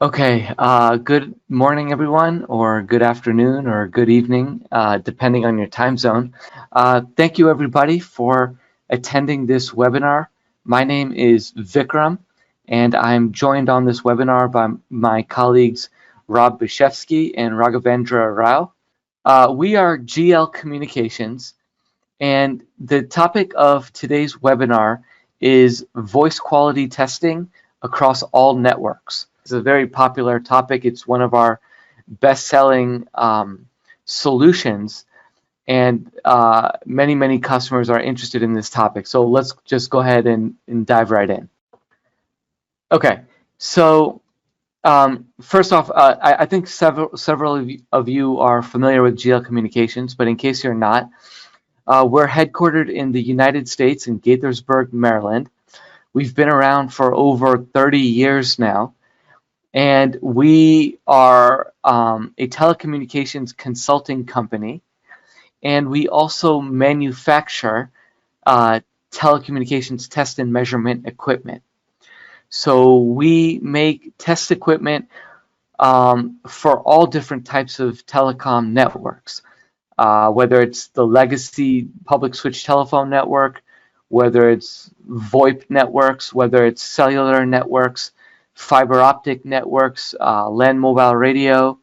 Okay, good morning, everyone, or good afternoon, or good evening, depending on your time zone. Thank you, everybody, for attending this webinar. My name is Vikram, and I'm joined on this webinar by my colleagues Rob Bishevsky and Raghavendra Rao. We are GL Communications, and the topic of today's webinar is voice quality testing across all networks. It's a very popular topic. It's one of our best-selling solutions, and many customers are interested in this topic. So let's just go ahead and dive right in. Okay, so first off, I think several of you are familiar with GL Communications, but in case you're not, we're headquartered in the United States in Gaithersburg, Maryland. We've been around for over 30 years now, and we are a telecommunications consulting company, and we also manufacture telecommunications test and measurement equipment. So we make test equipment for all different types of telecom networks. Whether it's the legacy public switch telephone network, whether it's VoIP networks, whether it's cellular networks, fiber optic networks, land mobile radio,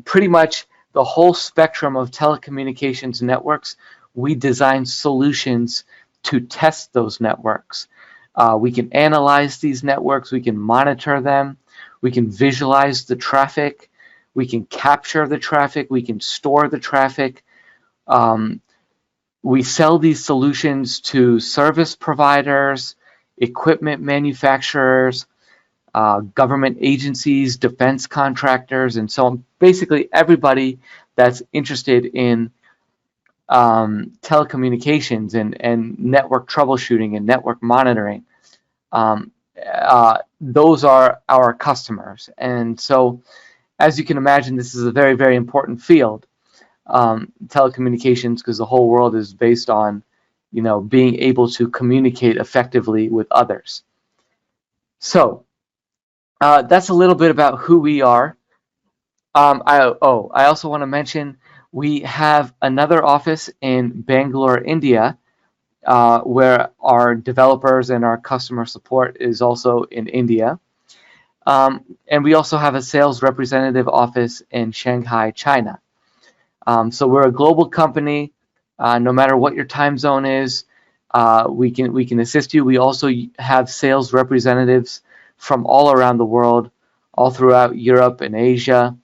pretty much the whole spectrum of telecommunications networks, we design solutions to test those networks. We can analyze these networks, we can monitor them, we can visualize the traffic, we can capture the traffic, we can store the traffic. We sell these solutions to service providers, equipment manufacturers, government agencies, defense contractors, and so on. Basically, everybody that's interested in telecommunications and network troubleshooting and network monitoring. Those are our customers. And so, as you can imagine, this is a very important field, telecommunications, because the whole world is based on, being able to communicate effectively with others. So that's a little bit about who we are. I also want to mention we have another office in Bangalore, India, where our developers and our customer support is also in India. And we also have a sales representative office in Shanghai, China. So we're a global company. No matter what your time zone is, we can assist you. We also have sales representatives from all around the world, all throughout Europe and Asia,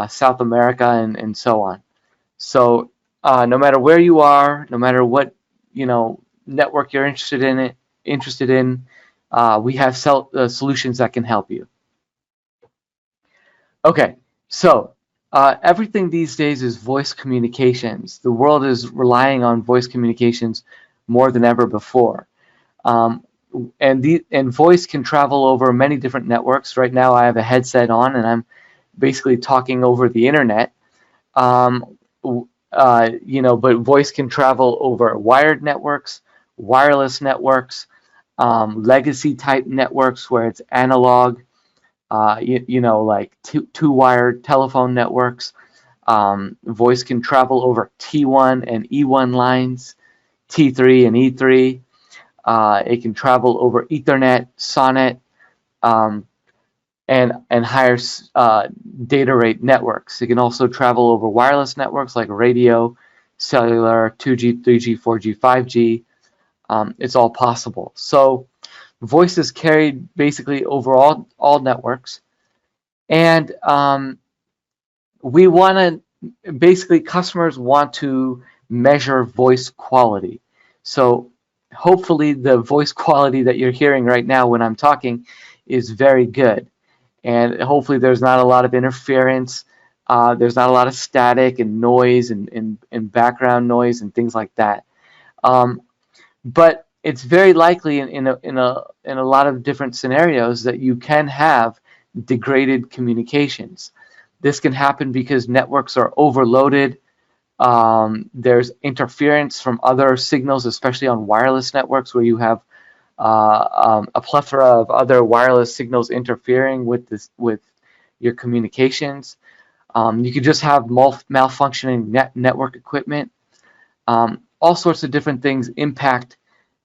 South America, and so on. So no matter where you are, no matter what network you're interested in, we have solutions that can help you. Okay, so everything these days is voice communications. The world is relying on voice communications more than ever before. And voice can travel over many different networks. Right now I have a headset on and I'm basically talking over the internet. But voice can travel over wired networks, wireless networks, legacy type networks where it's analog, like two-wired telephone networks. Voice can travel over T1 and E1 lines, T3 and E3. It can travel over Ethernet, SONET, and higher data rate networks. It can also travel over wireless networks like radio, cellular, 2G, 3G, 4G, 5G. It's all possible. So voice is carried basically over all networks. And we want to, basically customers want to measure voice quality. So hopefully the voice quality that you're hearing right now when I'm talking is very good. And hopefully there's not a lot of interference. There's not a lot of static and noise and background noise and things like that. But it's very likely in a lot of different scenarios that you can have degraded communications. This can happen because networks are overloaded. There's interference from other signals, especially on wireless networks where you have a plethora of other wireless signals interfering with with your communications. You could just have malfunctioning network equipment. All sorts of different things impact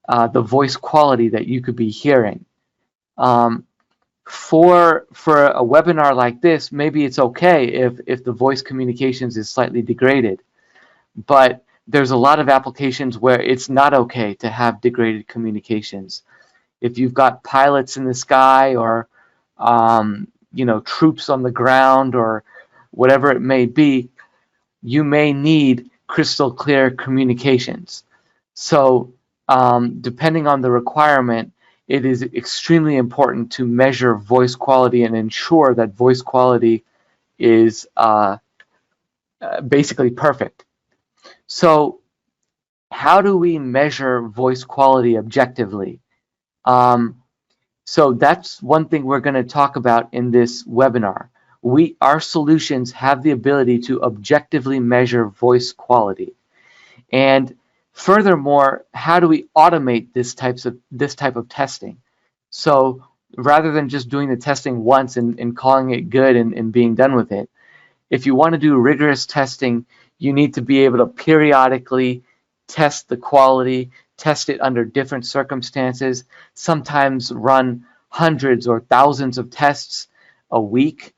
the voice quality that you could be hearing. For a webinar like this, maybe it's okay if the voice communications is slightly degraded, but there's a lot of applications where it's not okay to have degraded communications. If you've got pilots in the sky, or troops on the ground, or whatever it may be, you may need crystal clear communications. So depending on the requirement, it is extremely important to measure voice quality and ensure that voice quality is basically perfect. So how do we measure voice quality objectively? So that's one thing we're going to talk about in this webinar. Our solutions have the ability to objectively measure voice quality. And furthermore, how do we automate this type of testing? So rather than just doing the testing once and calling it good and being done with it, if you want to do rigorous testing, you need to be able to periodically test the quality, test it under different circumstances, sometimes run hundreds or thousands of tests a week.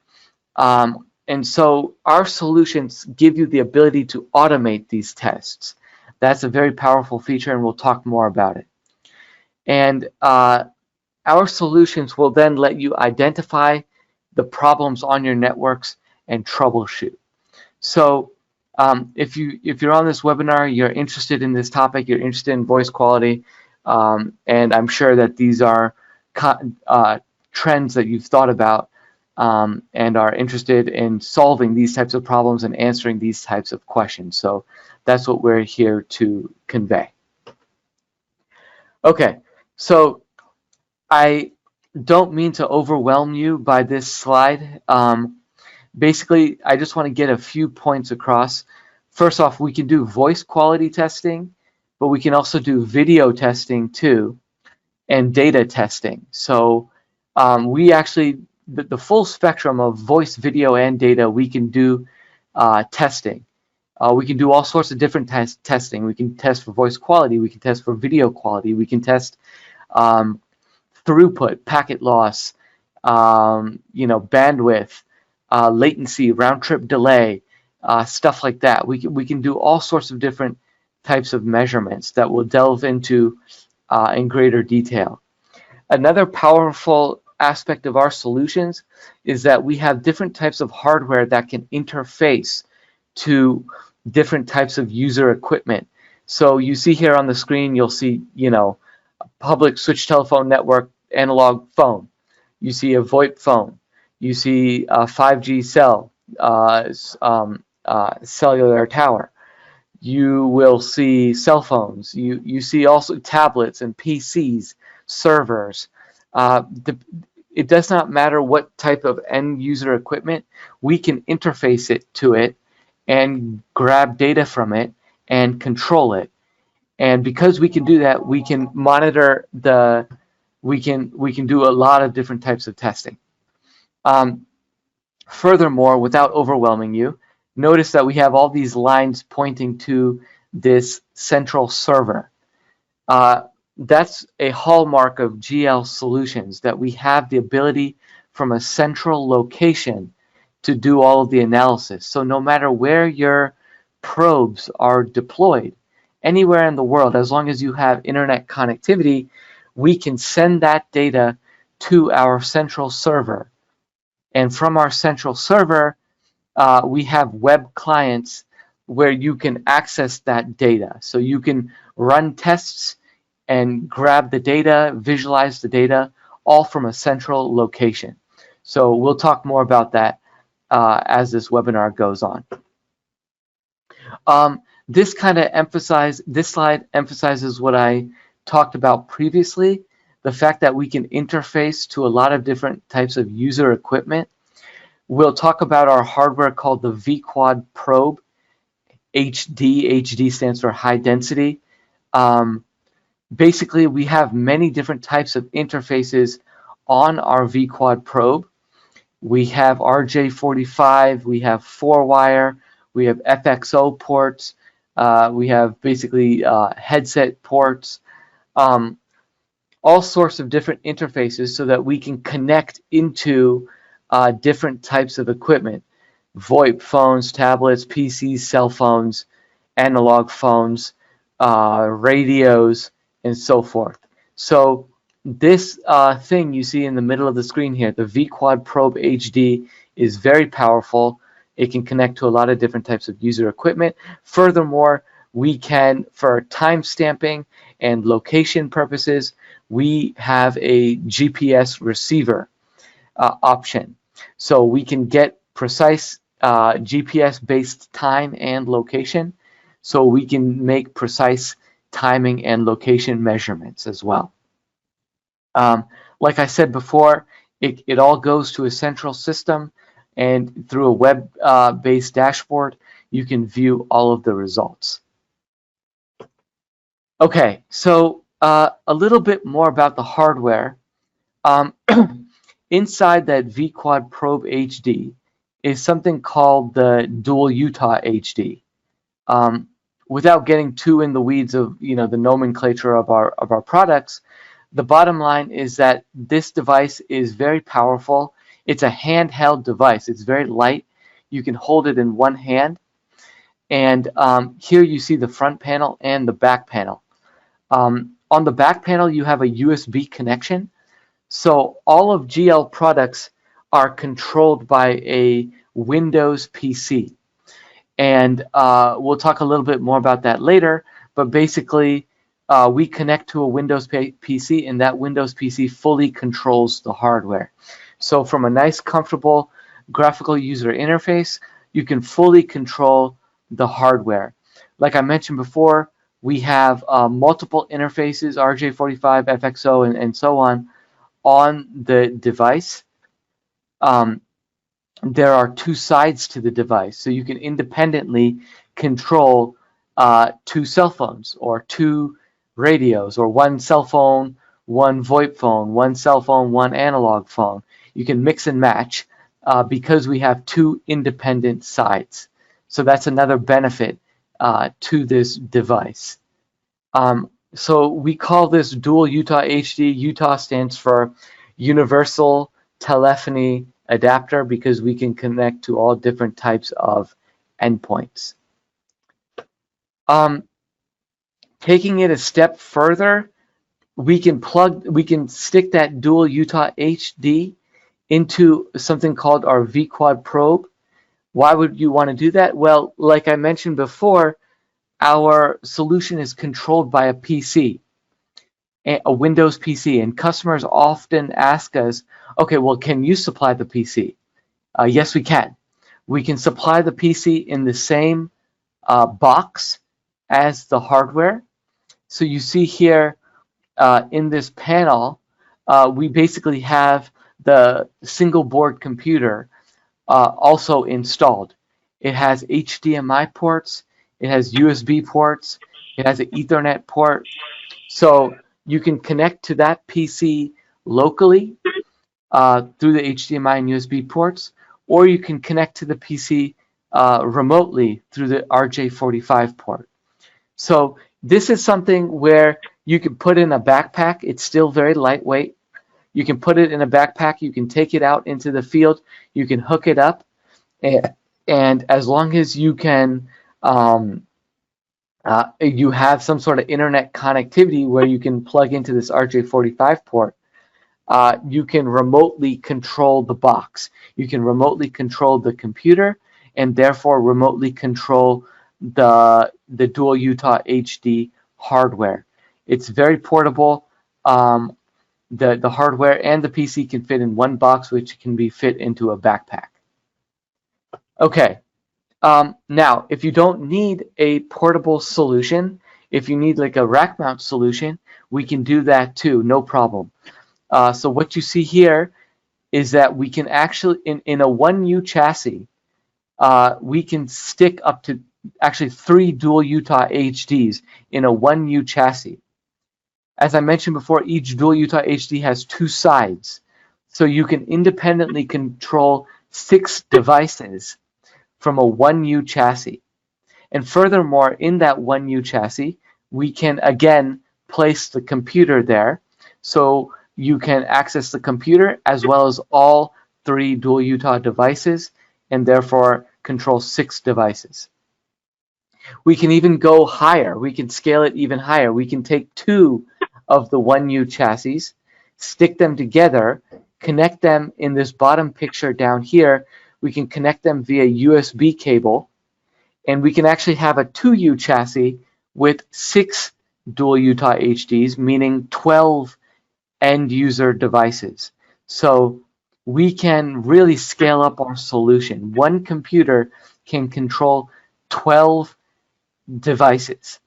And so our solutions give you the ability to automate these tests. That's a very powerful feature, and we'll talk more about it. And our solutions will then let you identify the problems on your networks and troubleshoot. So if you're on this webinar, you're interested in this topic, you're interested in voice quality, and I'm sure that these are trends that you've thought about and are interested in solving these types of problems and answering these types of questions. So that's what we're here to convey. Okay, so I don't mean to overwhelm you by this slide. Basically, I just want to get a few points across. First off, we can do voice quality testing, but we can also do video testing too, and data testing. So we actually, the full spectrum of voice, video, and data, we can do testing. We can do all sorts of different testing. We can test for voice quality. We can test for video quality. We can test throughput, packet loss, bandwidth, latency, round-trip delay, stuff like that. We can do all sorts of different types of measurements that we'll delve into in greater detail. Another powerful aspect of our solutions is that we have different types of hardware that can interface to different types of user equipment. So you see here on the screen, you'll see, a public switch telephone network analog phone. You see a VoIP phone. You see a 5G cell, cellular tower. You will see cell phones. You see also tablets and PCs, servers. It does not matter what type of end user equipment. We can interface it to it and grab data from it and control it. And because we can do that, we can monitor we can do a lot of different types of testing. Furthermore, without overwhelming you, notice that we have all these lines pointing to this central server. That's a hallmark of GL solutions, that we have the ability from a central location to do all of the analysis. So no matter where your probes are deployed, anywhere in the world, as long as you have internet connectivity, we can send that data to our central server. And from our central server, we have web clients where you can access that data. So you can run tests and grab the data, visualize the data, all from a central location. So we'll talk more about that as this webinar goes on. This slide emphasizes what I talked about previously, the fact that we can interface to a lot of different types of user equipment. We'll talk about our hardware called the VQuad Probe, HD. HD stands for high density. basically, we have many different types of interfaces on our VQuad probe. We have RJ45, we have 4-wire, we have FXO ports, we have basically headset ports, all sorts of different interfaces so that we can connect into different types of equipment. VoIP phones, tablets, PCs, cell phones, analog phones, radios, and so forth. So this thing you see in the middle of the screen here, the VQuad Probe HD, is very powerful. It can connect to a lot of different types of user equipment. Furthermore, we can, for time stamping and location purposes, we have a GPS receiver option. So we can get precise GPS-based time and location, so we can make precise timing and location measurements as well. Like I said before, it all goes to a central system, and through a web-based dashboard, you can view all of the results. Okay, so a little bit more about the hardware. Inside that VQuad Probe HD is something called the Dual Utah HD. Without getting too in the weeds of the nomenclature of our products, the bottom line is that this device is very powerful. It's a handheld device. It's very light. You can hold it in one hand. And here you see the front panel and the back panel. On the back panel, you have a USB connection. So all of GL products are controlled by a Windows PC. And we'll talk a little bit more about that later. But basically, we connect to a Windows PC, and that Windows PC fully controls the hardware. So from a nice, comfortable graphical user interface, you can fully control the hardware. Like I mentioned before, we have multiple interfaces, RJ45, FXO, and so on the device. There are two sides to the device, so you can independently control two cell phones or two radios, or one cell phone, one VoIP phone, one cell phone, one analog phone. You can mix and match because we have two independent sides. So that's another benefit to this device. So we call this Dual Utah HD. Utah stands for Universal Telephony Adapter because we can connect to all different types of endpoints. Taking it a step further, we can stick that Dual Utah HD into something called our VQuad Probe. Why would you want to do that? Well, like I mentioned before, our solution is controlled by a PC, a Windows PC, and customers often ask us, okay, well, can you supply the PC? Yes, we can. We can supply the PC in the same box as the hardware. So you see here in this panel, we basically have the single board computer also installed. It has HDMI ports, it has USB ports, it has an Ethernet port. So you can connect to that PC locally through the HDMI and USB ports, or you can connect to the PC remotely through the RJ45 port. So this is something where you can put in a backpack. It's still very lightweight. You can put it in a backpack. You can take it out into the field. You can hook it up. And as long as you can, you have some sort of internet connectivity where you can plug into this RJ45 port, you can remotely control the box. You can remotely control the computer and therefore remotely control the Dual Utah HD hardware. It's very portable. The hardware and the PC can fit in one box, which can be fit into a backpack. Okay, now if you don't need a portable solution, if you need like a rack mount solution, we can do that too, no problem. So what you see here is that we can actually, in a 1U chassis, we can stick up to actually 3 Dual Utah HDs in a 1U chassis. As I mentioned before, each dual Utah HD has 2 sides. So you can independently control 6 devices from a 1U chassis. And furthermore, in that 1U chassis, we can again place the computer there. So you can access the computer as well as all 3 dual Utah devices and therefore control 6 devices. We can even go higher. We can scale it even higher. We can take 2 of the 1U chassis, stick them together, connect them in this bottom picture down here. We can connect them via USB cable, and we can actually have a 2U chassis with 6 dual Utah HDs, meaning 12 end user devices. So we can really scale up our solution. One computer can control 12 devices.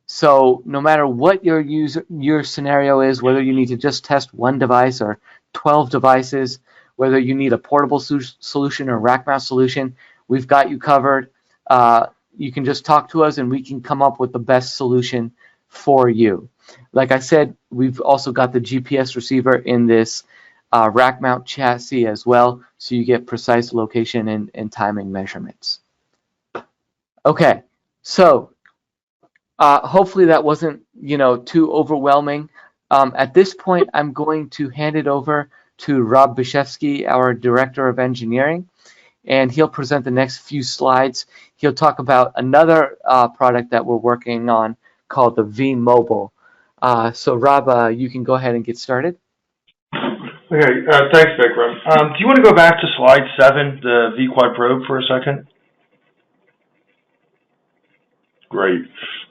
So no matter what your scenario is, whether you need to just test 1 device or 12 devices, whether you need a portable solution or rack mount solution, we've got you covered. You can just talk to us and we can come up with the best solution for you. Like I said, we've also got the GPS receiver in this rack mount chassis as well, so you get precise location and timing measurements. Okay, so hopefully that wasn't, too overwhelming. At this point, I'm going to hand it over to Rob Bishevsky, our Director of Engineering, and he'll present the next few slides. He'll talk about another product that we're working on called the V-Mobile. So Rob, you can go ahead and get started. Okay, thanks, Vikram. Do you want to go back to slide 7, the VQuad Probe, for a second? Great.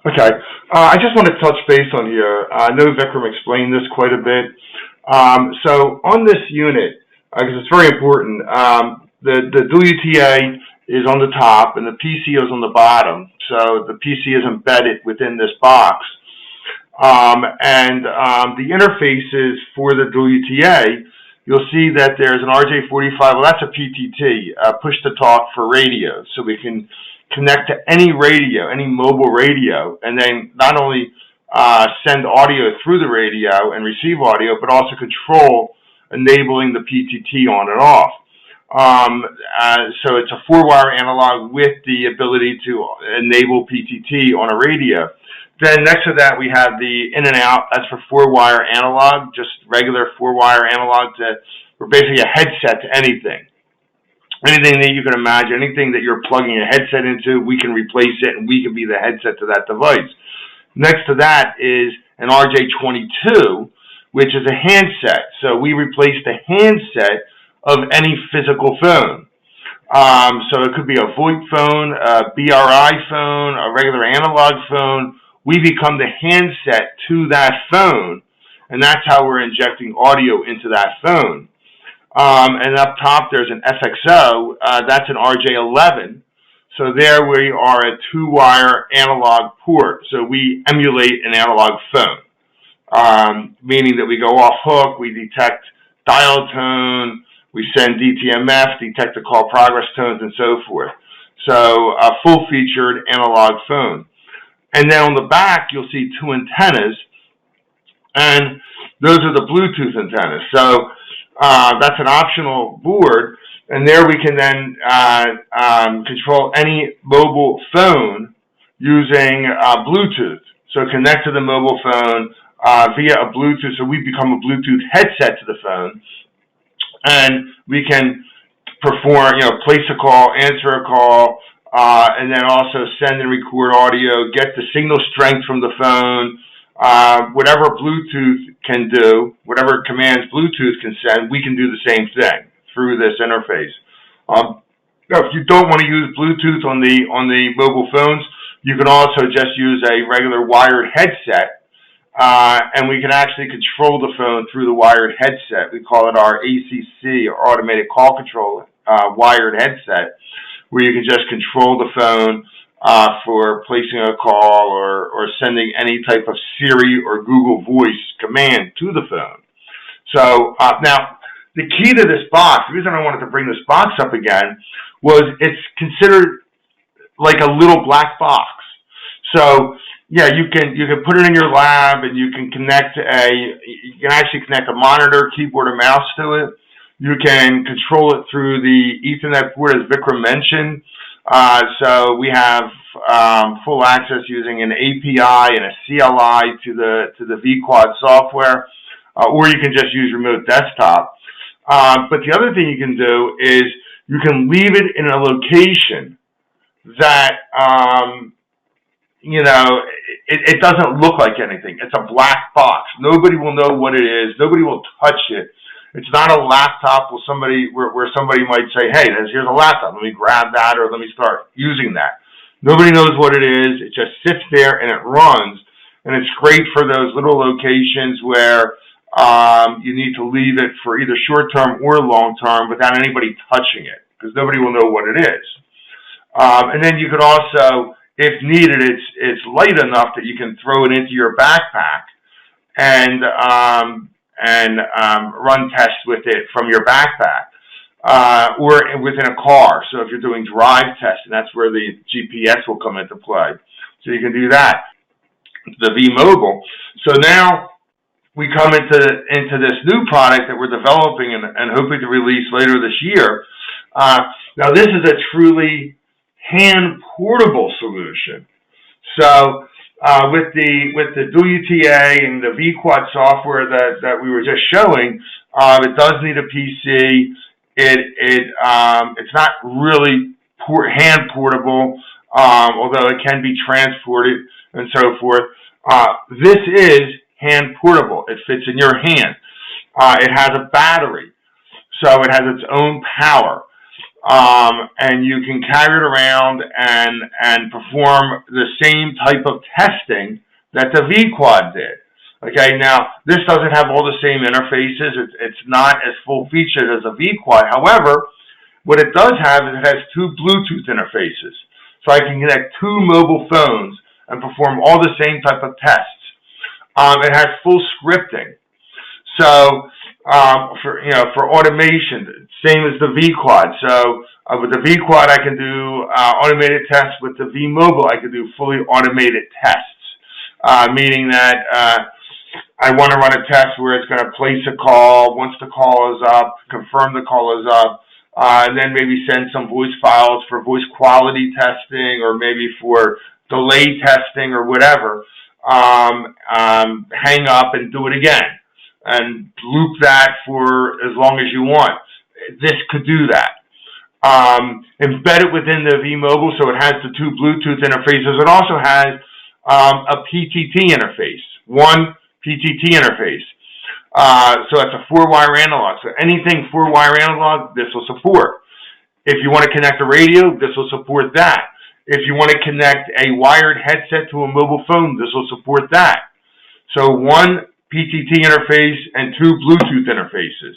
Okay. I just want to touch base on here. I know Vikram explained this quite a bit. So on this unit, because it's very important, the dual UTA is on the top and the PC is on the bottom. So the PC is embedded within this box. The interfaces for the dual UTA, you'll see that there's an RJ45. Well, that's a PTT, push-to-talk for radio. So we can connect to any radio, any mobile radio, and then not only send audio through the radio and receive audio, but also control enabling the PTT on and off. So it's a 4-wire analog with the ability to enable PTT on a radio. Then next to that, we have the in and out. That's for 4-wire analog, just regular 4-wire analog we're basically a headset to anything. Anything that you can imagine, anything that you're plugging a headset into, we can replace it and we can be the headset to that device. Next to that is an RJ22, which is a handset. So we replace the handset of any physical phone. So it could be a VoIP phone, a BRI phone, a regular analog phone. We become the handset to that phone, and that's how we're injecting audio into that phone. And up top, there's an FXO. That's an RJ11. So there we are a 2-wire analog port. So we emulate an analog phone, meaning that we go off hook, we detect dial tone, we send DTMF, detect the call progress tones, and so forth. So a full-featured analog phone. And then on the back, you'll see 2 antennas, and those are the Bluetooth antennas. So that's an optional board, and there we can then control any mobile phone using Bluetooth. So connect to the mobile phone via a Bluetooth, so we become a Bluetooth headset to the phone, and we can perform, place a call, answer a call, and then also send and record audio, get the signal strength from the phone, whatever Bluetooth can do, whatever commands Bluetooth can send, we can do the same thing through this interface. If you don't want to use Bluetooth on the mobile phones, you can also just use a regular wired headset, and we can actually control the phone through the wired headset. We call it our ACC, or Automated Call Control wired headset, where you can just control the phone for placing a call or sending any type of Siri or Google Voice command to the phone. So now, the key to this box, the reason I wanted to bring this box up again, was it's considered like a little black box. So yeah, you can put it in your lab, and you can actually connect a monitor, keyboard, or mouse to it. You can control it through the Ethernet port, as Vikram mentioned. So we have full access using an API and a CLI to the VQuad software, or you can just use remote desktop. But the other thing you can do is you can leave it in a location that it doesn't look like anything. It's a black box. Nobody will know what it is. Nobody will touch it. It's not a laptop where somebody might say, hey, here's a laptop. Let me grab that, or let me start using that. Nobody knows what it is. It just sits there and it runs. And it's great for those little locations where you need to leave it for either short-term or long-term without anybody touching it, because nobody will know what it is. And then you could also, if needed, it's light enough that you can throw it into your backpack and run tests with it from your backpack, or within a car. So if you're doing drive testing, that's where the GPS will come into play. So you can do that. The V-Mobile. So now we come into this new product that we're developing and hoping to release later this year. Now this is a truly hand-portable solution. So with the dual UTA and the VQuad software that we were just showing, it does need a PC. It's not really hand portable, although it can be transported and so forth. This is hand portable. It fits in your hand. It has a battery, so it has its own power. And you can carry it around and perform the same type of testing that the VQuad did. Okay, now this doesn't have all the same interfaces. It's not as full-featured as a VQuad. However, what it does have is it has two Bluetooth interfaces. So I can connect two mobile phones and perform all the same type of tests. It has full scripting. So for automation, same as the VQuad. So with the VQuad, I can do automated tests. With the V-Mobile, I can do fully automated tests, meaning that I want to run a test where it's going to place a call. Once the call is up, confirm the call is up, and then maybe send some voice files for voice quality testing, or maybe for delay testing or whatever. Hang up and do it again, and loop that for as long as you want. This could do that. Embed it within the V-Mobile, so it has the two Bluetooth interfaces. It also has a PTT interface, one PTT interface. So it's a 4-wire analog. So anything 4-wire analog, this will support. If you want to connect a radio, this will support that. If you want to connect a wired headset to a mobile phone, this will support that. So one PTT interface and two Bluetooth interfaces.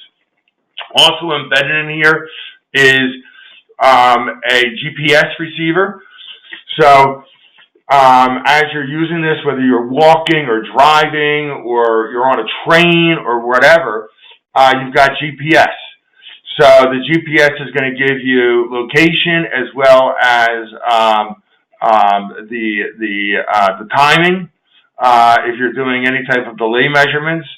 Also embedded in here is a GPS receiver. So as you're using this, whether you're walking or driving or you're on a train or whatever, you've got GPS. So the GPS is going to give you location as well as the timing if you're doing any type of delay measurements.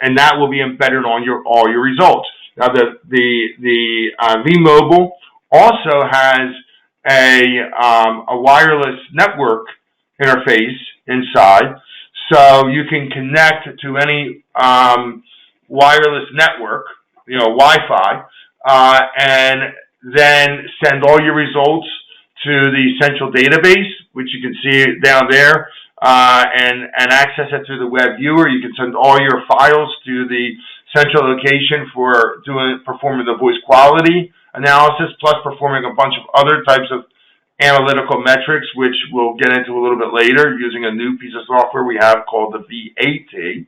And that will be embedded on all your results. Now the V-Mobile also has a wireless network interface inside, so you can connect to any wireless network, Wi-Fi, and then send all your results to the central database, which you can see down there, and access it through the web viewer. You can send all your files to the central location for performing the voice quality analysis, plus performing a bunch of other types of analytical metrics, which we'll get into a little bit later, using a new piece of software we have called the VAT.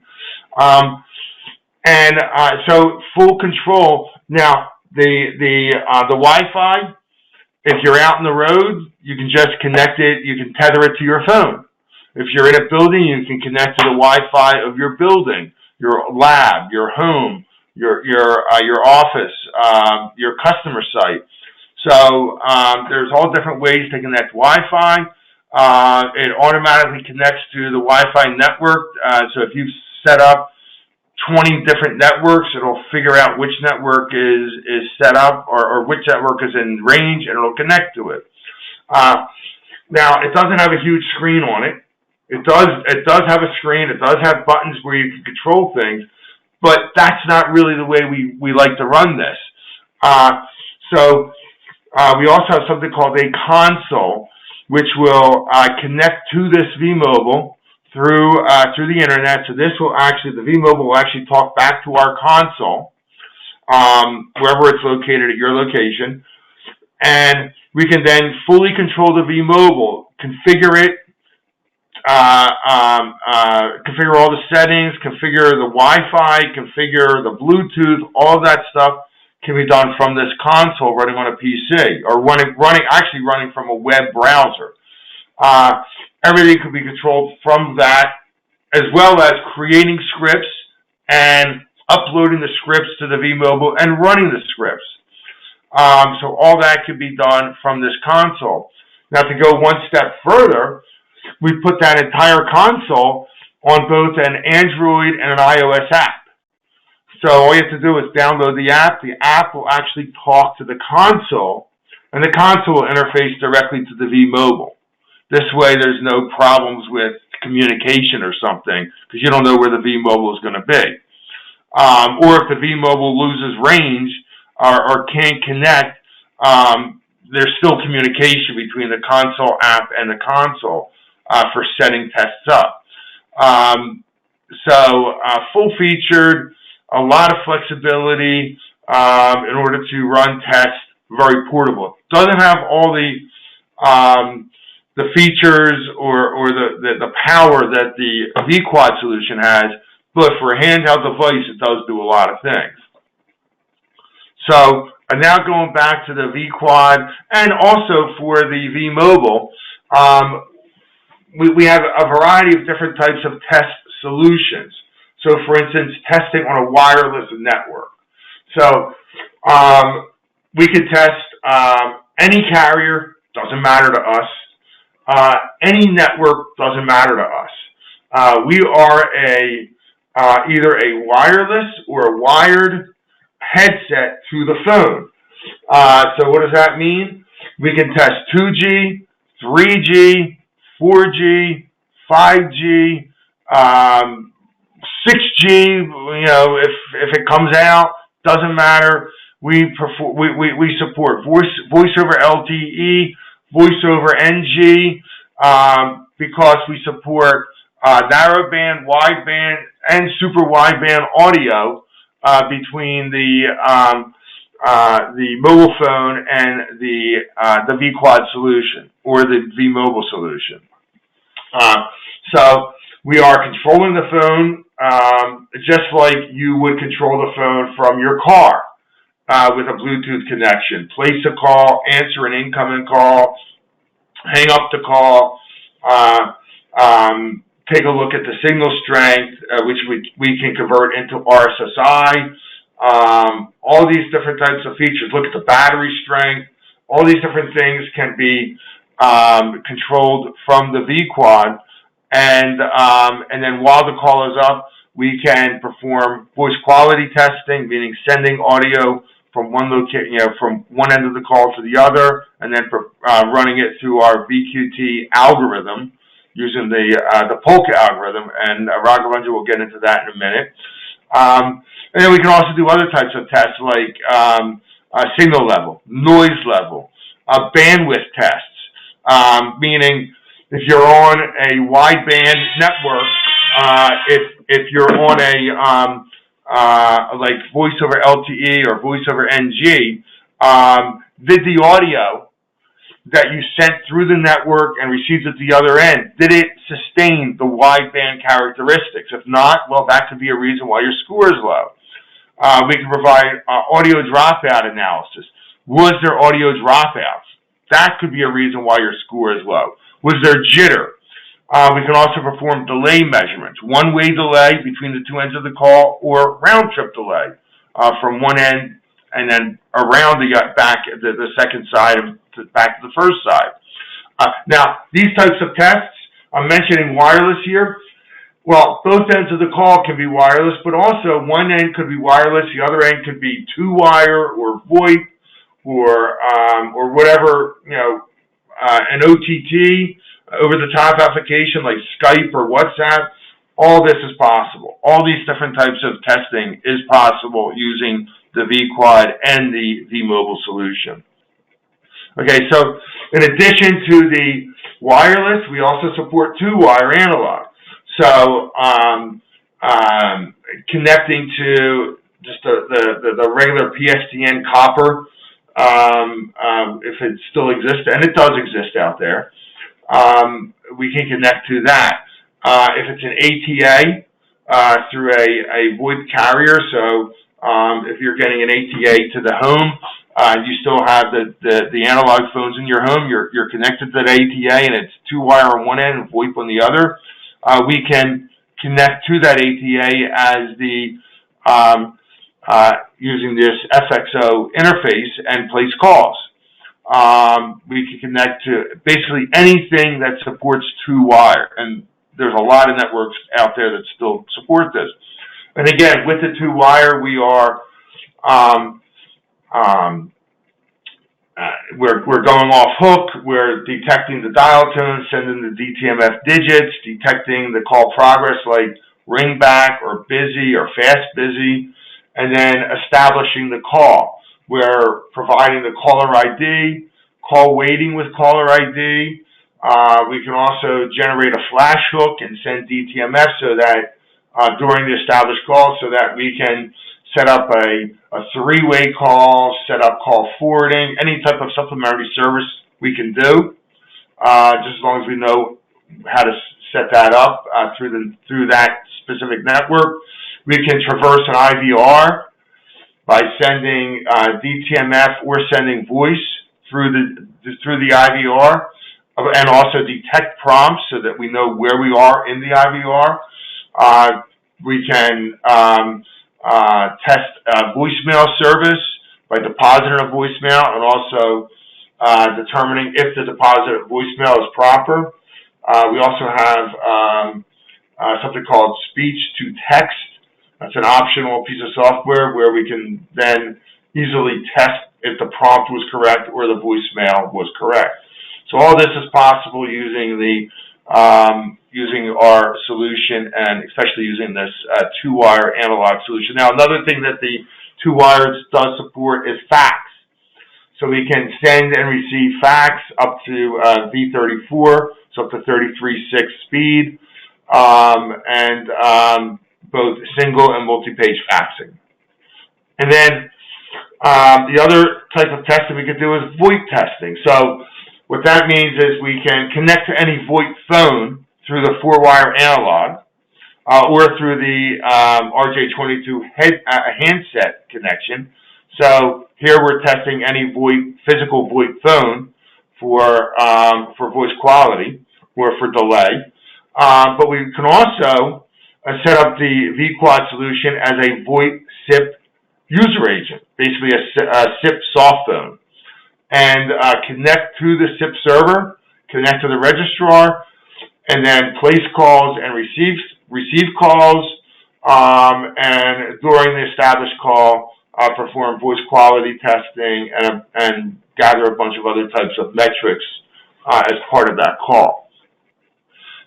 So full control. Now the Wi-Fi, if you're out in the road, you can just connect it. You can tether it to your phone. If you're in a building, you can connect to the Wi-Fi of your building, your lab, your home, your office, your customer site. So there's all different ways to connect Wi-Fi. It automatically connects to the Wi-Fi network. So if you've set up 20 different networks, it'll figure out which network is set up or which network is in range, and it'll connect to it. Now, it doesn't have a huge screen on it. It does have a screen. It does have buttons where you can control things, but that's not really the way we like to run this. So we also have something called a console, which will connect to this vMobile through the internet. So this will actually, the vMobile will actually talk back to our console, wherever it's located at your location, and we can then fully control the vMobile, configure it, configure all the settings, configure the Wi-Fi, configure the Bluetooth. All of that stuff can be done from this console running on a PC, or actually running from a web browser. Everything can be controlled from that, as well as creating scripts and uploading the scripts to the vMobile and running the scripts. So all that could be done from this console. Now, to go one step further, we put that entire console on both an Android and an iOS app. So all you have to do is download the app. The app will actually talk to the console, and the console will interface directly to the vMobile. This way, there's no problems with communication or something, because you don't know where the vMobile is going to be. Or if the vMobile loses range or can't connect, there's still communication between the console app and the console for setting tests up. Full-featured, a lot of flexibility in order to run tests, very portable. Doesn't have all the features or the power that the VQuad solution has, but for a handheld device, it does do a lot of things. So now going back to the VQuad, and also for the vMobile, we have a variety of different types of test solutions. So, for instance, testing on a wireless network. So we could test any carrier, doesn't matter to us. Any network, doesn't matter to us. We are either a wireless or a wired headset to the phone. So what does that mean? We can test 2G, 3G, 4G, 5G, 6G, if it comes out, doesn't matter. We support voice over LTE, voice over NG, because we support narrowband, wideband, and super wideband audio between the mobile phone and the VQuad solution or the vMobile solution. So we are controlling the phone just like you would control the phone from your car with a Bluetooth connection. Place a call, answer an incoming call, hang up the call, take a look at the signal strength, which we can convert into RSSI. All these different types of features. Look at the battery strength. All these different things can be controlled from the VQuad, and then while the call is up, we can perform voice quality testing, meaning sending audio from one from one end of the call to the other, and then running it through our VQT algorithm using the POLQA algorithm, and Raghavendra will get into that in a minute. And then we can also do other types of tests like signal level, noise level, bandwidth tests, meaning if you're on a wideband network, if you're on a like voice over LTE or voice over NG, did the audio that you sent through the network and received at the other end, did it sustain the wideband characteristics? If not, well, that could be a reason why your score is low. We can provide audio dropout analysis. Was there audio dropouts? That could be a reason why your score is low. Was there jitter? We can also perform delay measurements, one-way delay between the two ends of the call, or round-trip delay from one end and then around the second side back to the first side. Now, these types of tests, I'm mentioning wireless here. Well, both ends of the call can be wireless, but also one end could be wireless, the other end could be two-wire or VoIP or whatever, an OTT, over-the-top application like Skype or WhatsApp. All this is possible. All these different types of testing is possible using the VQuad and the mobile solution. Okay, so in addition to the wireless, we also support two-wire analog. So connecting to just the regular PSTN copper, if it still exists, and it does exist out there, we can connect to that. If it's an ATA through a VoIP carrier, so if you're getting an ATA to the home, you still have the analog phones in your home. You're connected to the ATA, and it's two-wire on one end and VoIP on the other. We can connect to that ATA as using this FXO interface and place calls. We can connect to basically anything that supports two-wire, and there's a lot of networks out there that still support this. And again, with the two-wire, we are we're going off hook. We're detecting the dial tone, sending the DTMF digits, detecting the call progress like ring back or busy or fast busy, and then establishing the call. We're providing the caller ID, call waiting with caller ID. We can also generate a flash hook and send DTMF so that during the established call, so that we can set up a three-way call, set up call forwarding, any type of supplementary service we can do, just as long as we know how to set that up through that specific network. We can traverse an IVR by sending DTMF or sending voice through the IVR, and also detect prompts so that we know where we are in the IVR. We can test voicemail service by depositing a voicemail and also determining if the deposited voicemail is proper. We also have something called speech to text. That's an optional piece of software where we can then easily test if the prompt was correct or the voicemail was correct. So all this is possible using using our solution, and especially using this two-wire analog solution. Now, another thing that the two wires does support is fax. So we can send and receive fax up to V34, so up to 33.6 speed, and both single and multi-page faxing. And then the other type of testing we could do is VoIP testing. So what that means is we can connect to any VoIP phone through the four-wire analog or through the RJ22 handset connection. So here we're testing any physical VoIP phone for voice quality or for delay. But we can also set up the VQuad solution as a VoIP SIP user agent, basically a SIP soft phone, and connect to the SIP server, connect to the registrar, and then place calls and receive calls, and during the established call, perform voice quality testing and gather a bunch of other types of metrics as part of that call.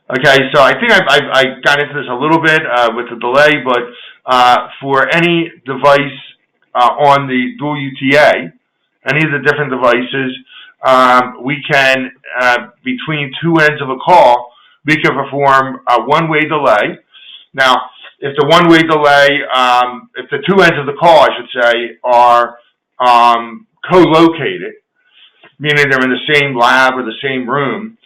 Okay, so I think I got into this a little bit with the delay, but for any device on the dual UTA, any of the different devices, we can, between two ends of a call, we can perform a one-way delay. Now, if the one-way delay, if the two ends of the call, I should say, are co-located, meaning they're in the same lab or the same room,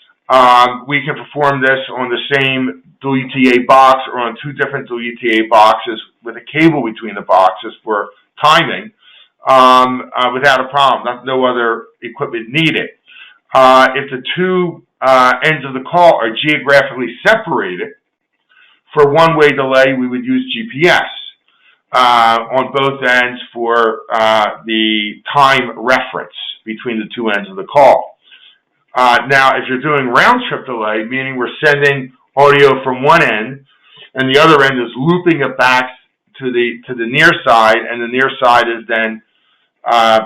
we can perform this on the same dual UTA box or on two different dual UTA boxes with a cable between the boxes for timing without a problem. No other equipment needed. If the two ends of the call are geographically separated, for one-way delay, we would use GPS. on both ends for the time reference between the two ends of the call. Now, if you're doing round-trip delay, meaning we're sending audio from one end and the other end is looping it back to the near side, and the near side is then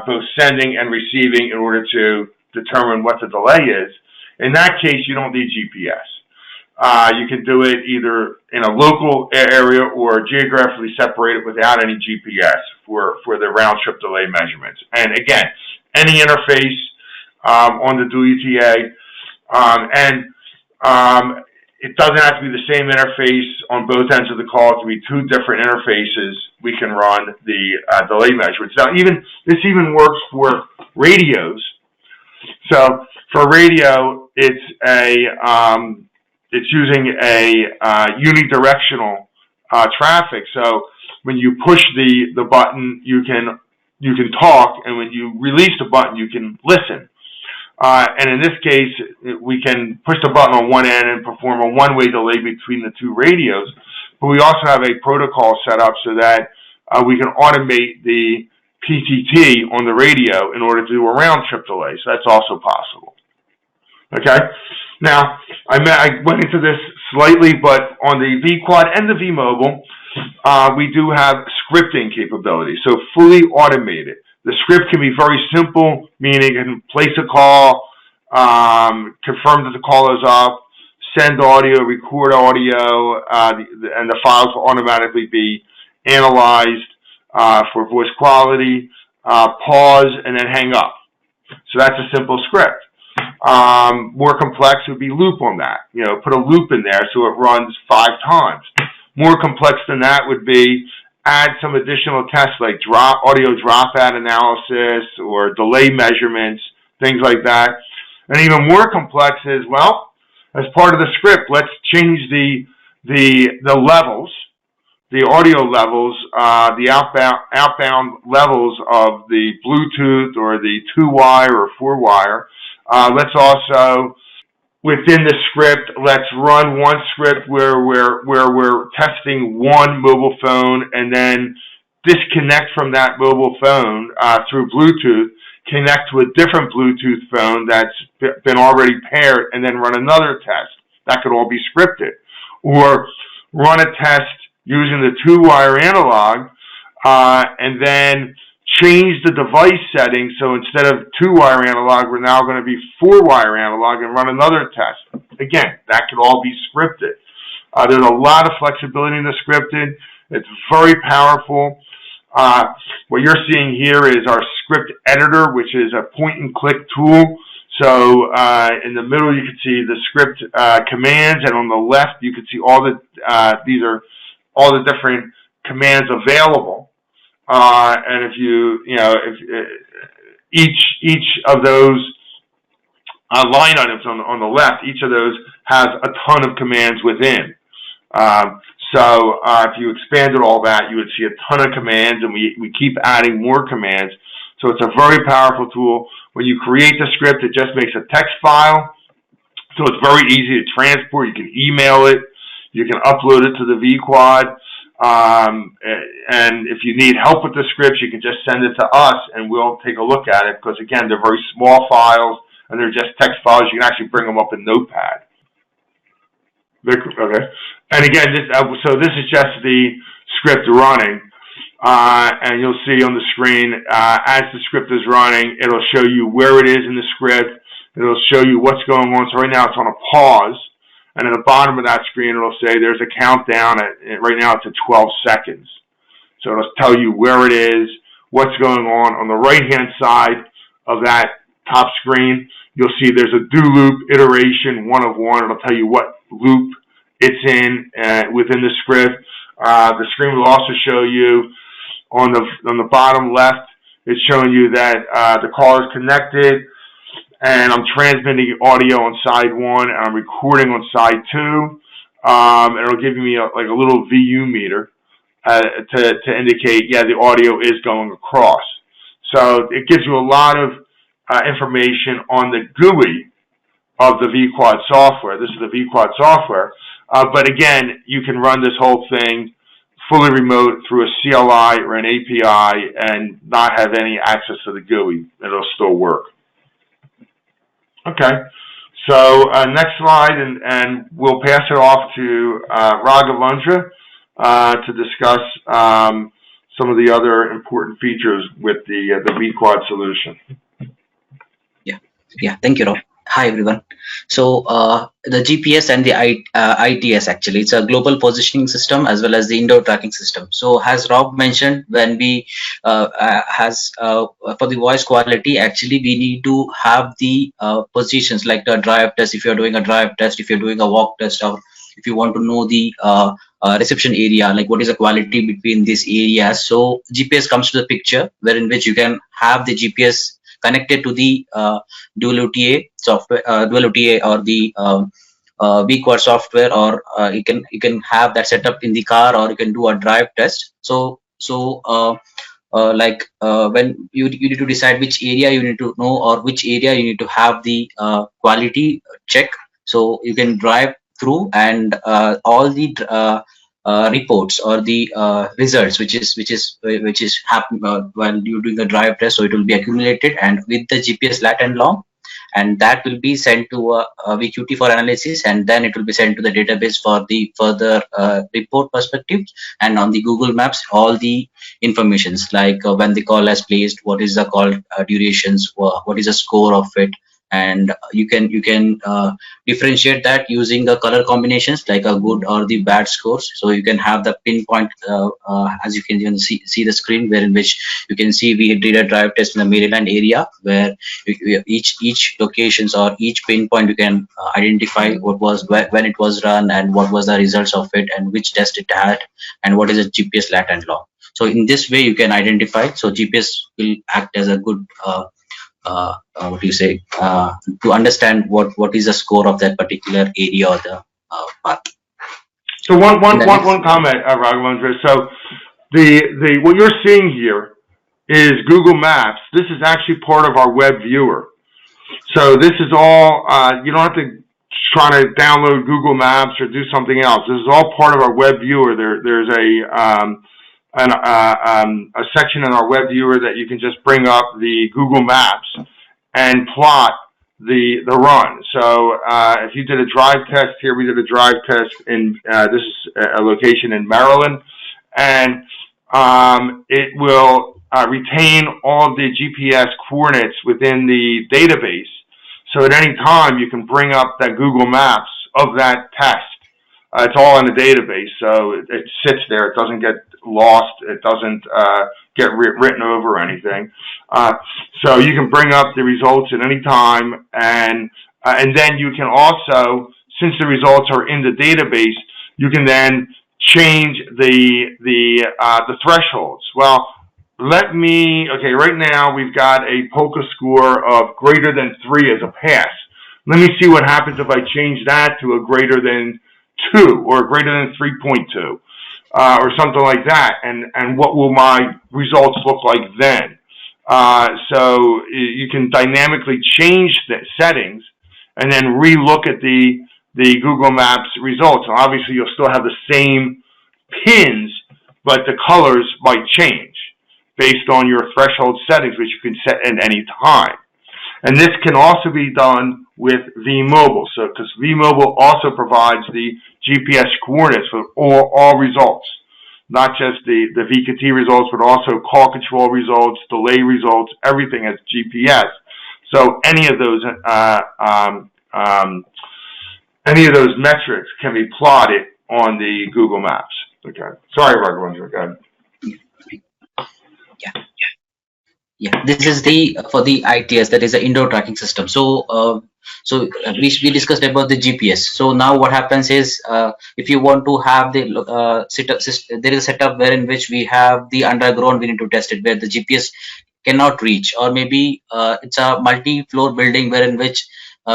both sending and receiving in order to determine what the delay is. In that case, you don't need GPS. You can do it either in a local area or geographically separated without any GPS for the round-trip delay measurements. And again, any interface on the WTA, it doesn't have to be the same interface on both ends of the call. It can be two different interfaces. We can run the delay measurements. Now, this even works for radios. So for radio, it's using a unidirectional traffic. So when you push the button, you can talk, and when you release the button, you can listen. And in this case, we can push the button on one end and perform a one-way delay between the two radios. But we also have a protocol set up so that we can automate the PTT on the radio in order to do a round-trip delay. So that's also possible. Okay? Now, I went into this slightly, but on the VQuad and the vMobile, we do have scripting capabilities, so fully automated. The script can be very simple, meaning you can place a call, confirm that the call is up, send audio, record audio, and the files will automatically be analyzed for voice quality, pause, and then hang up. So that's a simple script. More complex would be loop on that. You know, put a loop in there so it runs 5 times. More complex than that would be add some additional tests like audio dropout analysis or delay measurements, things like that. And even more complex is, well, as part of the script, let's change the levels, the audio levels, the outbound levels of the Bluetooth or the 2-wire or 4-wire. Let's also, within the script, let's run one script where we're testing one mobile phone and then disconnect from that mobile phone through Bluetooth, connect to a different Bluetooth phone that's been already paired, and then run another test. That could all be scripted. Or run a test using the 2-wire analog and then change the device setting, so instead of 2-wire analog, we're now going to be 4-wire analog and run another test. Again, that could all be scripted. There's a lot of flexibility in the scripted. It's very powerful. What you're seeing here is our script editor, which is a point-and-click tool. So in the middle, you can see the script commands, and on the left, you can see all these are all the different commands available. And if each of those line items on the left, each of those has a ton of commands within. So if you expanded all that, you would see a ton of commands, and we keep adding more commands. So it's a very powerful tool. When you create the script, it just makes a text file. So it's very easy to transport. You can email it. You can upload it to the VQuad. And if you need help with the scripts, you can just send it to us, and we'll take a look at it, because, again, they're very small files, and they're just text files. You can actually bring them up in Notepad. Okay. And, again, so this is just the script running. And you'll see on the screen, as the script is running, it'll show you where it is in the script. It'll show you what's going on. So right now it's on a pause. And at the bottom of that screen, it'll say there's a countdown. Right now it's at 12 seconds. So it'll tell you where it is, what's going on. On the right-hand side of that top screen, you'll see there's a do loop iteration 1 of 1. It'll tell you what loop it's in within the script. The screen will also show you on the bottom left, it's showing you that the call is connected, and I'm transmitting audio on side 1, and I'm recording on side 2. And it'll give me a little VU meter to indicate, yeah, the audio is going across. So it gives you a lot of information on the GUI of the VQuad software. This is the VQuad software. But again, you can run this whole thing fully remote through a CLI or an API and not have any access to the GUI. It'll still work. Okay, so next slide, and we'll pass it off to Raghavendra to discuss some of the other important features with the VQuad solution. Yeah, thank you, Rob. Hi, everyone. So the GPS and the ITS, actually, it's a global positioning system as well as the indoor tracking system. So as Rob mentioned, when we for the voice quality, actually, we need to have the positions like the drive test. If you're doing a drive test, if you're doing a walk test, or if you want to know the reception area, like what is the quality between these areas. So GPS comes to the picture, wherein which you can have the GPS connected to the dual OTA software, dual OTA or the VQuad software, or you can have that set up in the car, or you can do a drive test. So when you need to decide which area you need to know, or which area you need to have the quality check. So you can drive through, and all the reports or the results which is happening while you're doing a drive test, so it will be accumulated and with the GPS lat and long, and that will be sent to a VQT for analysis, and then it will be sent to the database for the further report perspective. And on the Google Maps, all the informations like when the call has placed, what is the call durations, what is the score of it, and you can differentiate that using the color combinations like a good or the bad scores. So you can have the pinpoint as you can see the screen, where in which you can see we did a drive test in the Maryland area, where each locations or each pinpoint you can identify what was when it was run, and what was the results of it, and which test it had, and what is the GPS lat and long. So in this way you can identify. So GPS will act as a good what do you say, to understand what is the score of that particular area or the path. So one comment, Raghavendra. So the what you're seeing here is Google Maps. This is actually part of our web viewer. So this is all, you don't have to try to download Google Maps or do something else. This is all part of our web viewer. There's a section in our web viewer that you can just bring up the Google Maps and plot the run. So if you did a drive test here, we did a drive test in this is a location in Maryland, and it will retain all of the GPS coordinates within the database. So at any time you can bring up that Google Maps of that test. It's all in the database, so it sits there. It doesn't get lost. It doesn't get written over or anything. So you can bring up the results at any time, and then you can also, since the results are in the database, you can then change the thresholds. Well, okay, right now we've got a POLQA score of greater than 3 as a pass. Let me see what happens if I change that to a greater than 2 or greater than 3.2 or something like that, and what will my results look like then? So you can dynamically change the settings and then re-look at the Google Maps results. And obviously you'll still have the same pins, but the colors might change based on your threshold settings, which you can set at any time. And this can also be done with vMobile. So, because vMobile also provides the GPS coordinates for all results, not just the VQT results, but also call control results, delay results, everything has GPS. So any of those metrics can be plotted on the Google Maps. Okay. Sorry, Raghavendra. Go ahead. Yeah, this is for the ITS, that is the indoor tracking system. So we discussed about the GPS. So now what happens is, if you want to have the setup system, there is a setup where in which we have the underground, we need to test it, where the GPS cannot reach, or maybe it's a multi-floor building where in which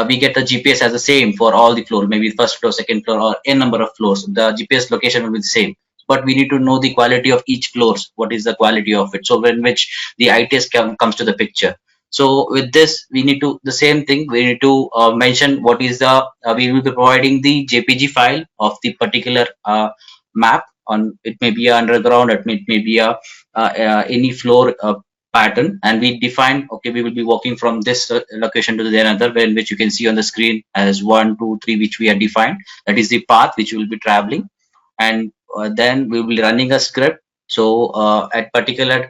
we get the GPS as the same for all the floors, maybe first floor, second floor, or n number of floors. The GPS location will be the same, but we need to know the quality of each floors. What is the quality of it? So when which the ITS comes to the picture. So with this, we need to the same thing. We need to mention what is the we will be providing the JPG file of the particular map, on it may be a underground, it may be a any floor pattern, and we define, okay, we will be walking from this location to the another, in which you can see on the screen as 1, 2, 3, which we have defined. That is the path which we will be traveling, and then we will be running a script. So at particular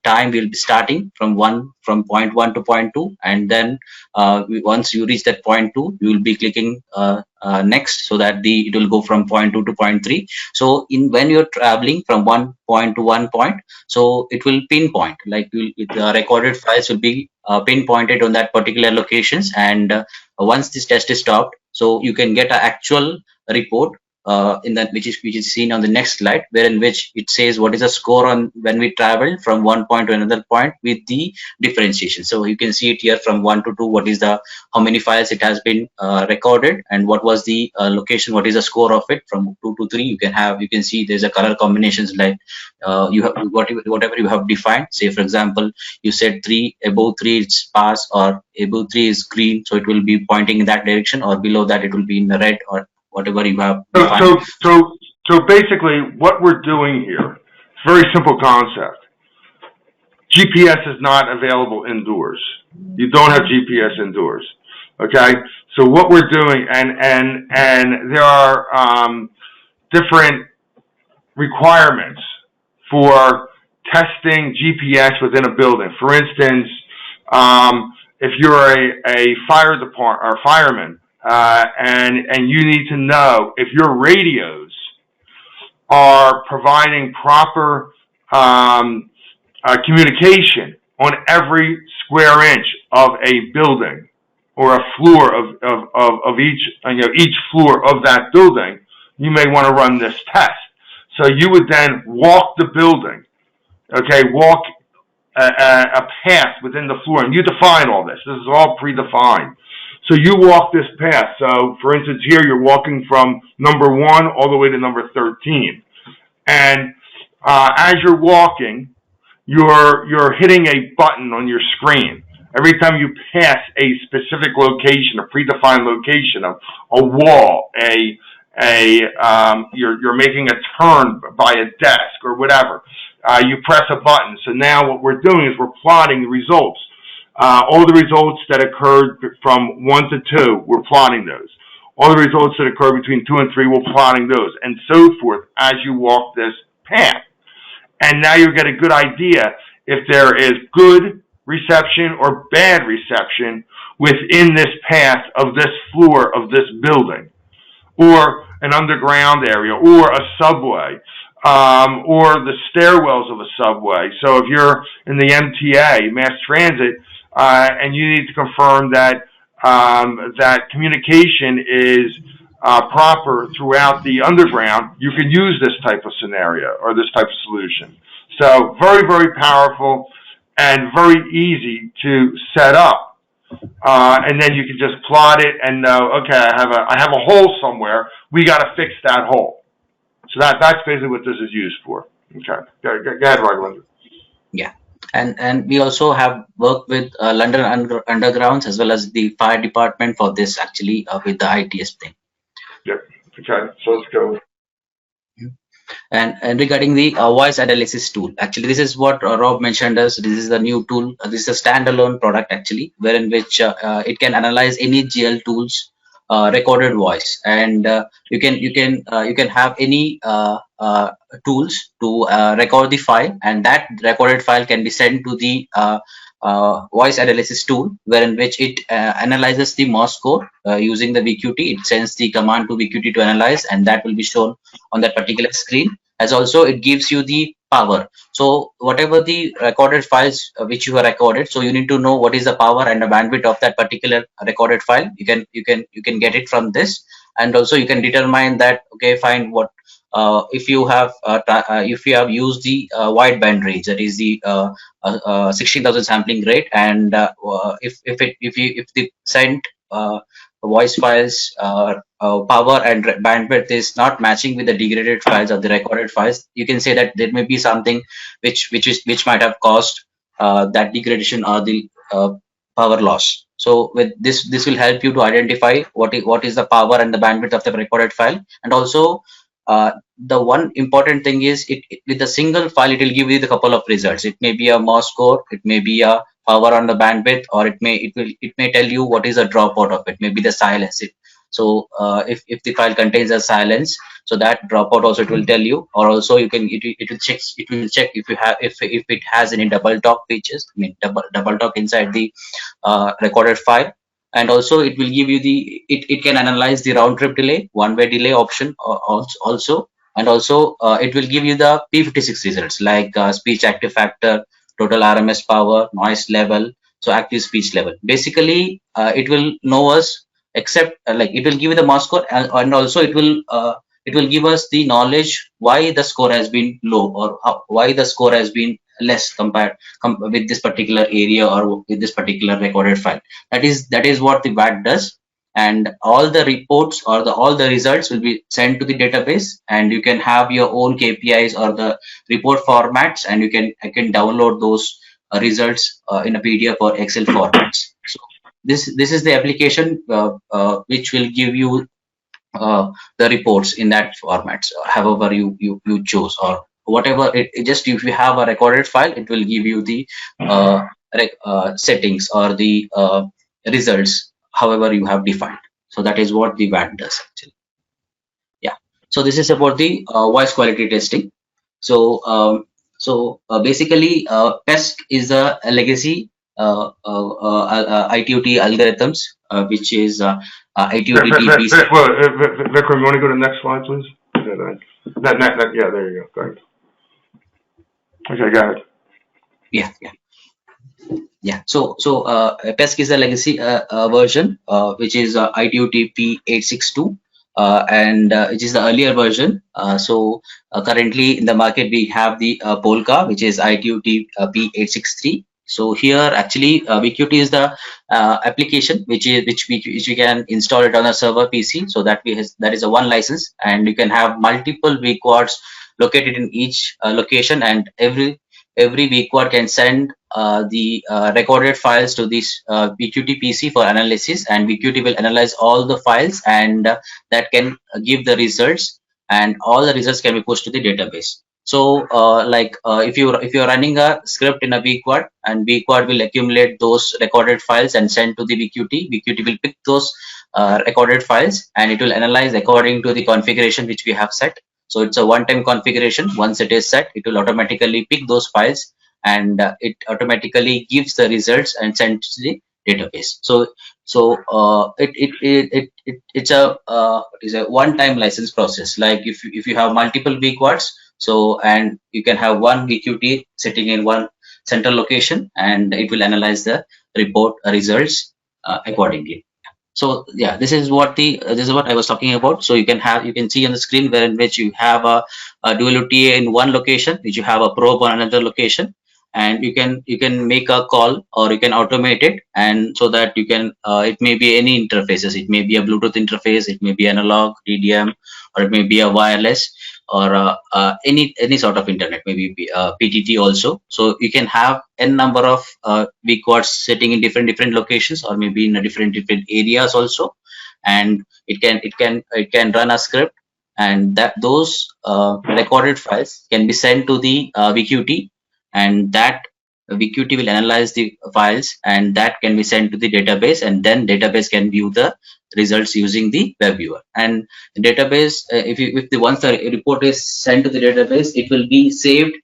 time, we'll be starting from point 1 to point 2, and then once you reach that point 2, you will be clicking next, so that it will go from point 2 to point 3. So when you're traveling from one point to one point, so it will pinpoint, like the recorded files will be pinpointed on that particular locations, and once this test is stopped, so you can get an actual report in that which is seen on the next slide, wherein which it says what is the score on when we travel from one point to another point with the differentiation. So you can see it here from 1 to 2, what is the how many files it has been recorded, and what was the location, what is the score of it. From 2 to 3, you can see there's a color combinations, like you have whatever you have defined. Say for example, you said 3, above 3 it's pass, or above 3 is green, so it will be pointing in that direction, or below that it will be in the red, or whatever you have defined. So basically, what we're doing here, it's a very simple concept. GPS is not available indoors. You don't have GPS indoors. Okay. So what we're doing, and there are different requirements for testing GPS within a building. For instance, if you're a fire department or fireman, and you need to know if your radios are providing proper communication on every square inch of a building or a floor of each floor of that building, you may want to run this test. So you would then walk the building, okay, walk a path within the floor, and you define all this. This is all predefined. So you walk this path. So, for instance, here you're walking from number 1 all the way to number 13. And as you're walking, you're hitting a button on your screen. Every time you pass a specific location, a predefined location, a wall, you're making a turn by a desk or whatever, you press a button. So now what we're doing is we're plotting the results. All the results that occurred from 1 to 2, we're plotting those. All the results that occurred between 2 and 3, we're plotting those, and so forth as you walk this path. And now you get a good idea if there is good reception or bad reception within this path of this floor of this building, or an underground area, or a subway, or the stairwells of a subway. So if you're in the MTA, mass transit, and you need to confirm that that communication is proper throughout the underground, you can use this type of scenario or this type of solution. So very, very powerful and very easy to set up. And then you can just plot it and know, okay, I have a hole somewhere. We got to fix that hole. So that's basically what this is used for. Okay, go ahead, Raghavendra. Yeah. And we also have worked with London Undergrounds as well as the fire department for this, actually, with the ITS thing. Yep. Okay. So let's go. And regarding the voice analysis tool, actually, this is what Rob mentioned us. This is the new tool. This is a standalone product, actually, wherein which it can analyze any GL tools recorded voice, and you can have any tools to record the file, and that recorded file can be sent to the voice analysis tool, wherein which it analyzes the Morse code using the VQT. It sends the command to VQT to analyze, and that will be shown on that particular screen. As also, it gives you the power. So whatever the recorded files which you have recorded, so you need to know what is the power and the bandwidth of that particular recorded file. You can get it from this, and also you can determine that, okay, fine, what if you have used the wideband range, that is the 16,000 sampling rate, and if the sent voice files power and bandwidth is not matching with the degraded files or the recorded files, you can say that there may be something which might have caused that degradation or the power loss. So with this will help you to identify what is the power and the bandwidth of the recorded file, and also the one important thing is with a single file it will give you the couple of results. It may be a mouse score, it may be a power on the bandwidth, or it may tell you what is the dropout of it, maybe the silence. So if the file contains a silence, so that dropout also it will tell you, or also you can it will check if you have if it has any double talk features, I mean double talk inside the recorded file. And also it will give you it can analyze the round trip delay, one-way delay option also. And also it will give you the P56 results like speech active factor, total RMS power, noise level, so active speech level. Basically it will know us, except like it will give you the mask score, and also it will give us the knowledge why the score has been low, or why the score has been less compared with this particular area or with this particular recorded file. That is what the VAT does. And all the reports or all the results will be sent to the database, and you can have your own KPIs or the report formats, and I can download those results in a PDF or Excel formats. So this is the application which will give you the reports in that format, so however you choose, or whatever it just, if you have a recorded file, it will give you the settings or the results however you have defined. So that is what the VAT does actually. Yeah, so this is about the voice quality testing. So basically PESQ is a legacy ITU-T algorithms, which is ITU-T P.862. Vikram, you want to go to the next slide, please? Yeah, there you go. Go ahead. Okay, got it. Yeah. So PESQ is a legacy version, which is ITU-T P.862. And which is the earlier version. So currently in the market we have the POLQA, which is ITU-T P.863. So here actually VQT is the application which we can install it on a server PC. So that is a one license, and you can have multiple VQuads located in each location, and every VQuad can send the recorded files to this VQT PC for analysis, and VQT will analyze all the files, and that can give the results, and all the results can be pushed to the database. So if you're running a script in a VQuad, and VQuad will accumulate those recorded files and send to the VQT. VQT will pick those recorded files, and it will analyze according to the configuration which we have set. So it's a one-time configuration. Once it is set, it will automatically pick those files, and it automatically gives the results and sends to the database. It's a one-time license process. Like if you have multiple VQuads, so and you can have one VQT sitting in one central location, and it will analyze the report results accordingly. So yeah, this is what I was talking about. So you can see on the screen where in which you have a dual OTA in one location, which you have a probe on another location, and you can make a call, or you can automate it, and so that you can it may be any interfaces. It may be a Bluetooth interface, it may be analog DDM, or it may be a wireless, or any sort of internet, maybe PTT also. So you can have n number of VQuads sitting in different locations, or maybe in different areas also, and it can run a script, and those recorded files can be sent to the VQT, and that VQT will analyze the files, and that can be sent to the database, and then database can view the results using the web viewer. And the database, once the report is sent to the database, it will be saved,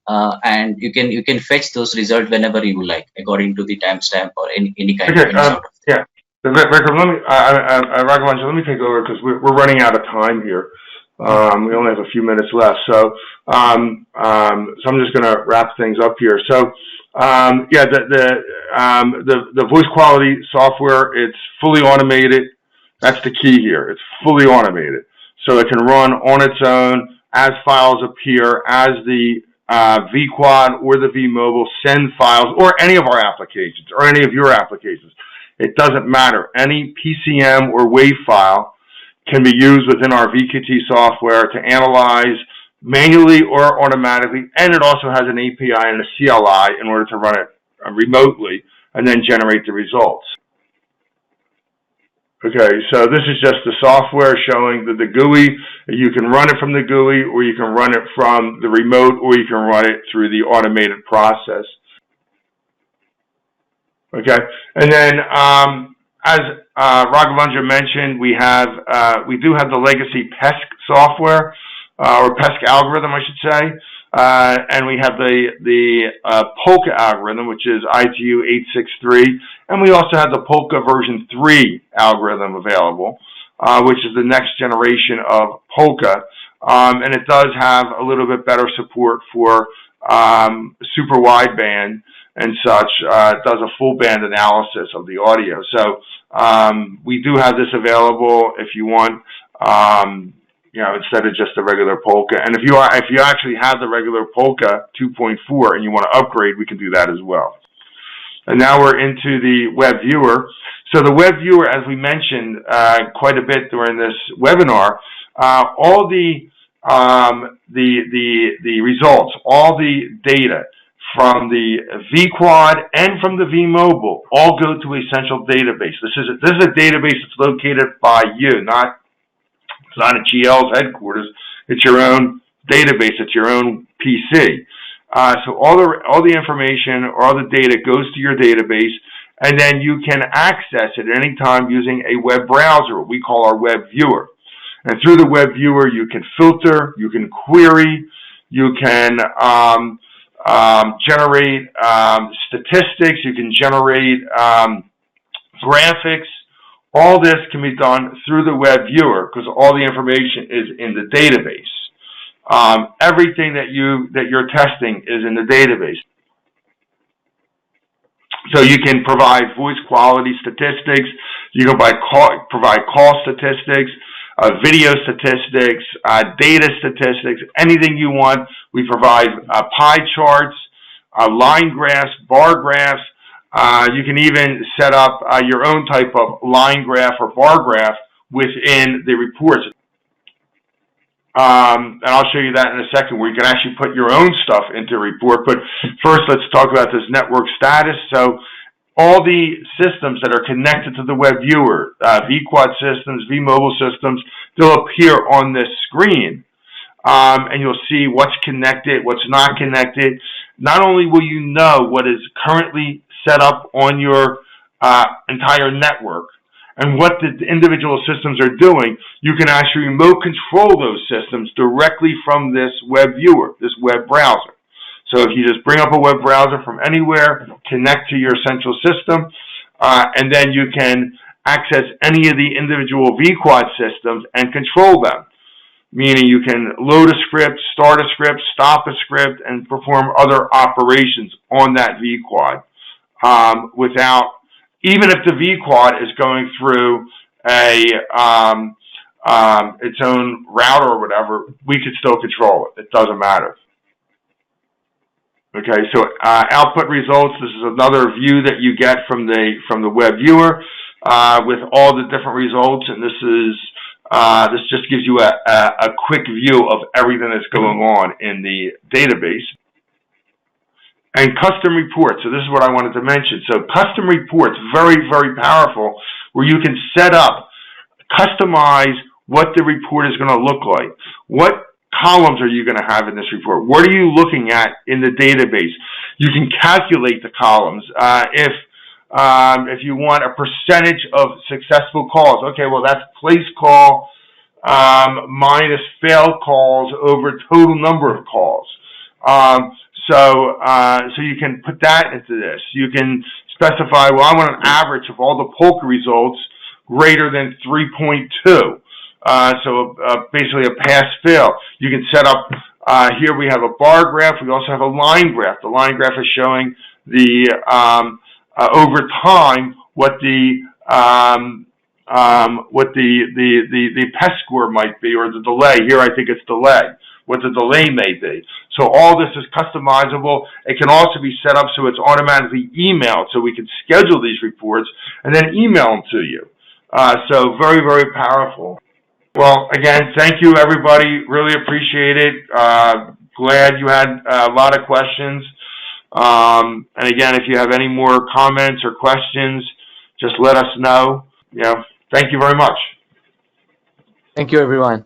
and you can fetch those results whenever you like, according to the timestamp or any kind of sort of thing. Yeah. Vikram, Raghavan, let me take over, because we're running out of time here. We only have a few minutes left, so I'm just going to wrap things up here. So yeah, the voice quality software, it's fully automated. That's the key here. It's fully automated, so it can run on its own as files appear, as the VQuad or the vMobile send files, or any of our applications, or any of your applications. It doesn't matter. Any PCM or WAV file can be used within our VQT software to analyze manually or automatically, and it also has an API and a CLI in order to run it remotely and then generate the results. Okay, so this is just the software showing the GUI. You can run it from the GUI, or you can run it from the remote, or you can run it through the automated process. Okay, and then as Raghavendra mentioned, we do have the legacy PESQ software, or PESQ algorithm, I should say, and we have the POLQA algorithm, which is ITU-T P.863, and we also have the POLQA version 3 algorithm available, which is the next generation of POLQA, and it does have a little bit better support for super wideband and such. It does a full band analysis of the audio. So we do have this available if you want, you know, instead of just the regular POLQA. And if you actually have the regular POLQA 2.4 and you want to upgrade, we can do that as well. And now we're into the web viewer. So the web viewer, as we mentioned quite a bit during this webinar, all the results, all the data from the VQuad and from the vMobile all go to a central database. This is a database that's located by you, it's not at GL's headquarters. It's your own database. It's your own PC. So all the information or all the data goes to your database, and then you can access it at any time using a web browser, what we call our web viewer. And through the web viewer, you can filter, you can query, you can generate statistics, you can generate graphics. All this can be done through the web viewer because all the information is in the database. Everything that you're testing is in the database. So you can provide voice quality statistics, you can provide call statistics, video statistics, data statistics, anything you want. We provide pie charts, line graphs, bar graphs. You can even set up your own type of line graph or bar graph within the reports. And I'll show you that in a second, where you can actually put your own stuff into a report. But first, let's talk about this network status. So all the systems that are connected to the web viewer, VQuad systems, vMobile systems, they'll appear on this screen. And you'll see what's connected, what's not connected. Not only will you know what is currently set up on your entire network and what the individual systems are doing, you can actually remote control those systems directly from this web viewer, this web browser. So if you just bring up a web browser from anywhere, connect to your central system, and then you can access any of the individual VQuad systems and control them. Meaning you can load a script, start a script, stop a script, and perform other operations on that VQuad without, even if the VQuad is going through its own router or whatever, we could still control it. It doesn't matter. Okay, so output results. This is another view that you get from the web viewer with all the different results, and this just gives you a quick view of everything that's going on in the database. And custom reports. So this is what I wanted to mention. So custom reports, very, very powerful, where you can set up, customize what the report is going to look like. What columns are you going to have in this report? What are you looking at in the database? You can calculate the columns. If you want a percentage of successful calls, okay, well, that's place call minus failed calls over total number of calls. So you can put that into this. You can specify, well, I want an average of all the POLQA results greater than 3.2. So basically a pass-fail. You can set up, here we have a bar graph. We also have a line graph. The line graph is showing the, over time, what the PESQ score might be, or the delay. Here I think it's delay, what the delay may be. So all this is customizable. It can also be set up so it's automatically emailed, so we can schedule these reports and then email them to you. So very, very powerful. Well, again, thank you, everybody. Really appreciate it. Glad you had a lot of questions. And again, if you have any more comments or questions, just let us know. Thank you very much. Thank you, everyone.